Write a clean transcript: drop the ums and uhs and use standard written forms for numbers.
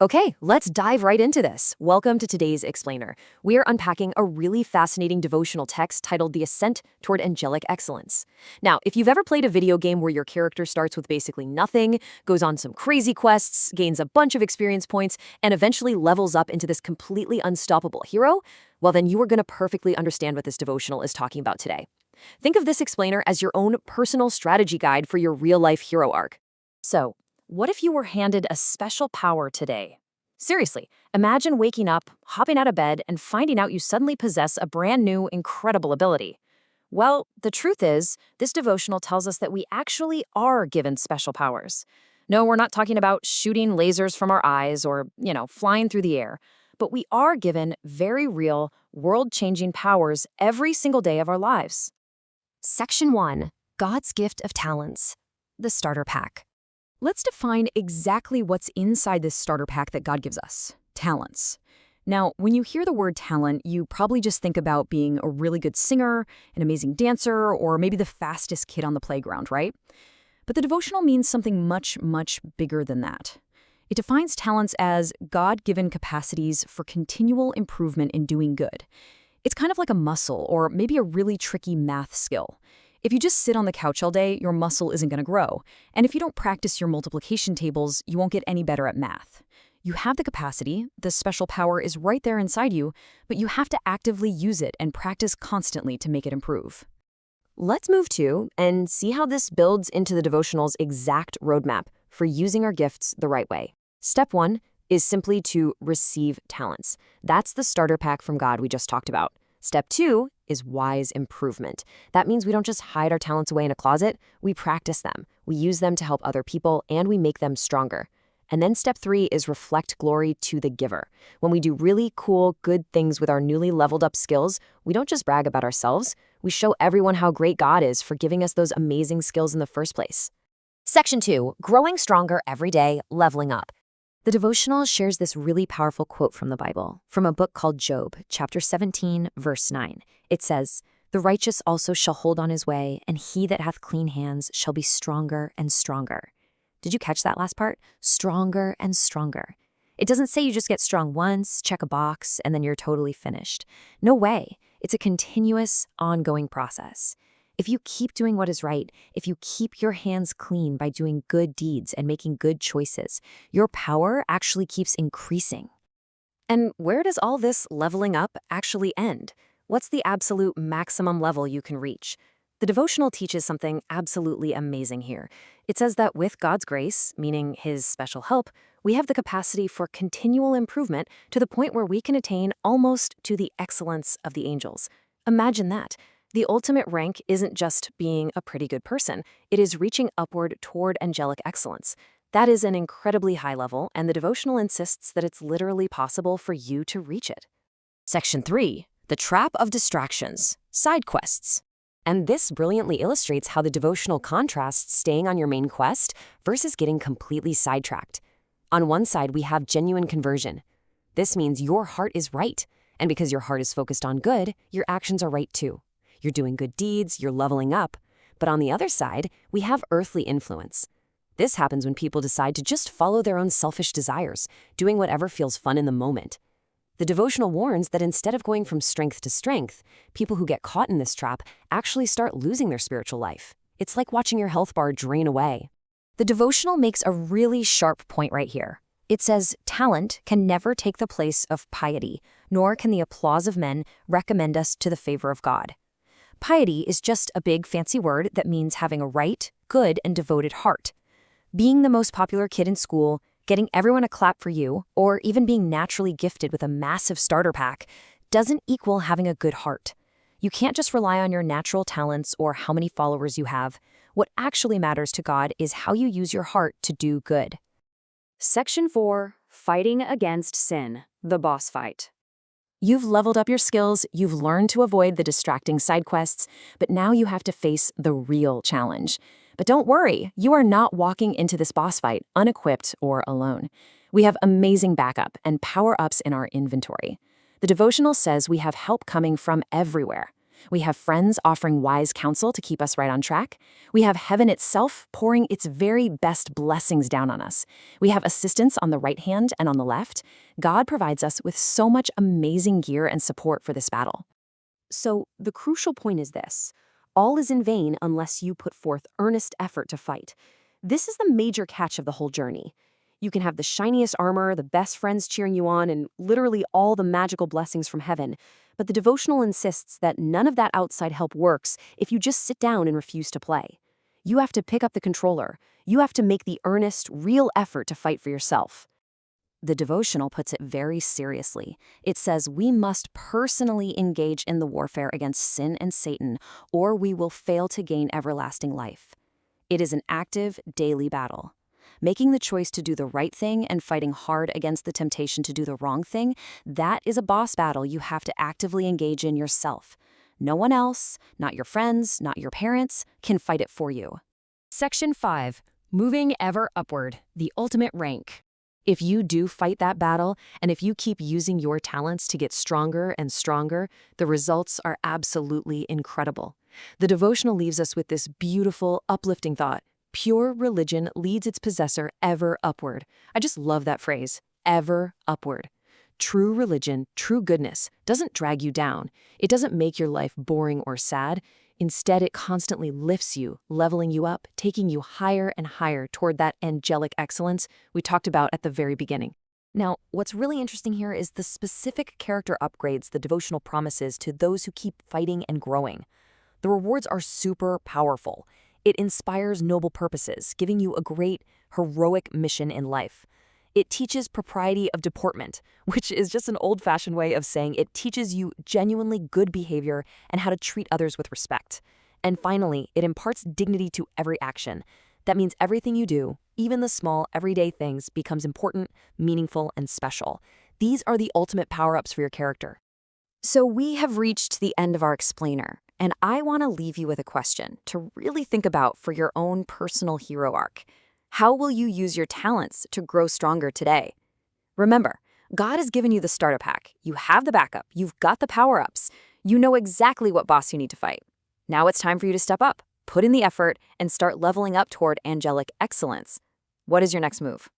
Okay, let's dive right into this. Welcome to today's Explainer. We are unpacking a really fascinating devotional text titled The Ascent Toward Angelic Excellence. Now, if you've ever played a video game where your character starts with basically nothing, goes on some crazy quests, gains a bunch of experience points, and eventually levels up into this completely unstoppable hero, well, then you are going to perfectly understand what this devotional is talking about today. Think of this explainer as your own personal strategy guide for your real-life hero arc. So, what if you were handed a special power today? Seriously, imagine waking up, hopping out of bed, and finding out you suddenly possess a brand new, incredible ability. Well, the truth is, this devotional tells us that we actually are given special powers. No, we're not talking about shooting lasers from our eyes or, flying through the air, but we are given very real, world-changing powers every single day of our lives. Section 1. God's Gift of Talents. The Starter Pack. Let's define exactly what's inside this starter pack that God gives us. Talents. Now, when you hear the word talent, you probably just think about being a really good singer, an amazing dancer, or maybe the fastest kid on the playground, right? But the devotional means something much, much bigger than that. It defines talents as God-given capacities for continual improvement in doing good. It's kind of like a muscle or maybe a really tricky math skill. If you just sit on the couch all day, your muscle isn't going to grow. And if you don't practice your multiplication tables, you won't get any better at math. You have the capacity, the special power is right there inside you, but you have to actively use it and practice constantly to make it improve. Let's move to and see how this builds into the devotional's exact roadmap for using our gifts the right way. Step 1 is simply to receive talents. That's the starter pack from God we just talked about. Step 2 is wise improvement. That means we don't just hide our talents away in a closet, we practice them, we use them to help other people, and we make them stronger. And then step 3 is reflect glory to the giver. When we do really cool, good things with our newly leveled up skills, we don't just brag about ourselves, we show everyone how great God is for giving us those amazing skills in the first place. Section 2, growing stronger every day, leveling up. The devotional shares this really powerful quote from the Bible, from a book called Job, chapter 17, verse 9. It says, "The righteous also shall hold on his way, and he that hath clean hands shall be stronger and stronger." Did you catch that last part? Stronger and stronger. It doesn't say you just get strong once, check a box, and then you're totally finished. No way. It's a continuous, ongoing process. If you keep doing what is right, if you keep your hands clean by doing good deeds and making good choices, your power actually keeps increasing. And where does all this leveling up actually end? What's the absolute maximum level you can reach? The devotional teaches something absolutely amazing here. It says that with God's grace, meaning His special help, we have the capacity for continual improvement to the point where we can attain almost to the excellence of the angels. Imagine that. The ultimate rank isn't just being a pretty good person. It is reaching upward toward angelic excellence. That is an incredibly high level, and the devotional insists that it's literally possible for you to reach it. Section 3, the trap of distractions, side quests. And this brilliantly illustrates how the devotional contrasts staying on your main quest versus getting completely sidetracked. On one side, we have genuine conversion. This means your heart is right, and because your heart is focused on good, your actions are right too. You're doing good deeds, you're leveling up. But on the other side, we have earthly influence. This happens when people decide to just follow their own selfish desires, doing whatever feels fun in the moment. The devotional warns that instead of going from strength to strength, people who get caught in this trap actually start losing their spiritual life. It's like watching your health bar drain away. The devotional makes a really sharp point right here. It says, talent can never take the place of piety, nor can the applause of men recommend us to the favor of God. Piety is just a big fancy word that means having a right, good, and devoted heart. Being the most popular kid in school, getting everyone to clap for you, or even being naturally gifted with a massive starter pack doesn't equal having a good heart. You can't just rely on your natural talents or how many followers you have. What actually matters to God is how you use your heart to do good. Section 4, fighting against sin, the boss fight. You've leveled up your skills, you've learned to avoid the distracting side quests, but now you have to face the real challenge. But don't worry, you are not walking into this boss fight unequipped or alone. We have amazing backup and power-ups in our inventory. The devotional says we have help coming from everywhere. We have friends offering wise counsel to keep us right on track. We have heaven itself pouring its very best blessings down on us. We have assistance on the right hand and on the left. God provides us with so much amazing gear and support for this battle. So, the crucial point is this: all is in vain unless you put forth earnest effort to fight. This is the major catch of the whole journey. You can have the shiniest armor, the best friends cheering you on, and literally all the magical blessings from heaven. But the devotional insists that none of that outside help works if you just sit down and refuse to play. You have to pick up the controller. You have to make the earnest, real effort to fight for yourself. The devotional puts it very seriously. It says we must personally engage in the warfare against sin and Satan, or we will fail to gain everlasting life. It is an active, daily battle. Making the choice to do the right thing and fighting hard against the temptation to do the wrong thing, that is a boss battle you have to actively engage in yourself. No one else, not your friends, not your parents, can fight it for you. Section 5. Moving ever upward, the ultimate rank. If you do fight that battle, and if you keep using your talents to get stronger and stronger, the results are absolutely incredible. The devotional leaves us with this beautiful, uplifting thought: pure religion leads its possessor ever upward. I just love that phrase, ever upward. True religion, true goodness, doesn't drag you down. It doesn't make your life boring or sad. Instead, it constantly lifts you, leveling you up, taking you higher and higher toward that angelic excellence we talked about at the very beginning. Now, what's really interesting here is the specific character upgrades the devotional promises to those who keep fighting and growing. The rewards are super powerful. It inspires noble purposes, giving you a great, heroic mission in life. It teaches propriety of deportment, which is just an old-fashioned way of saying it teaches you genuinely good behavior and how to treat others with respect. And finally, it imparts dignity to every action. That means everything you do, even the small, everyday things, becomes important, meaningful, and special. These are the ultimate power-ups for your character. So we have reached the end of our explainer, and I want to leave you with a question to really think about for your own personal hero arc. How will you use your talents to grow stronger today? Remember, God has given you the starter pack. You have the backup. You've got the power-ups. You know exactly what boss you need to fight. Now it's time for you to step up, put in the effort, and start leveling up toward angelic excellence. What is your next move?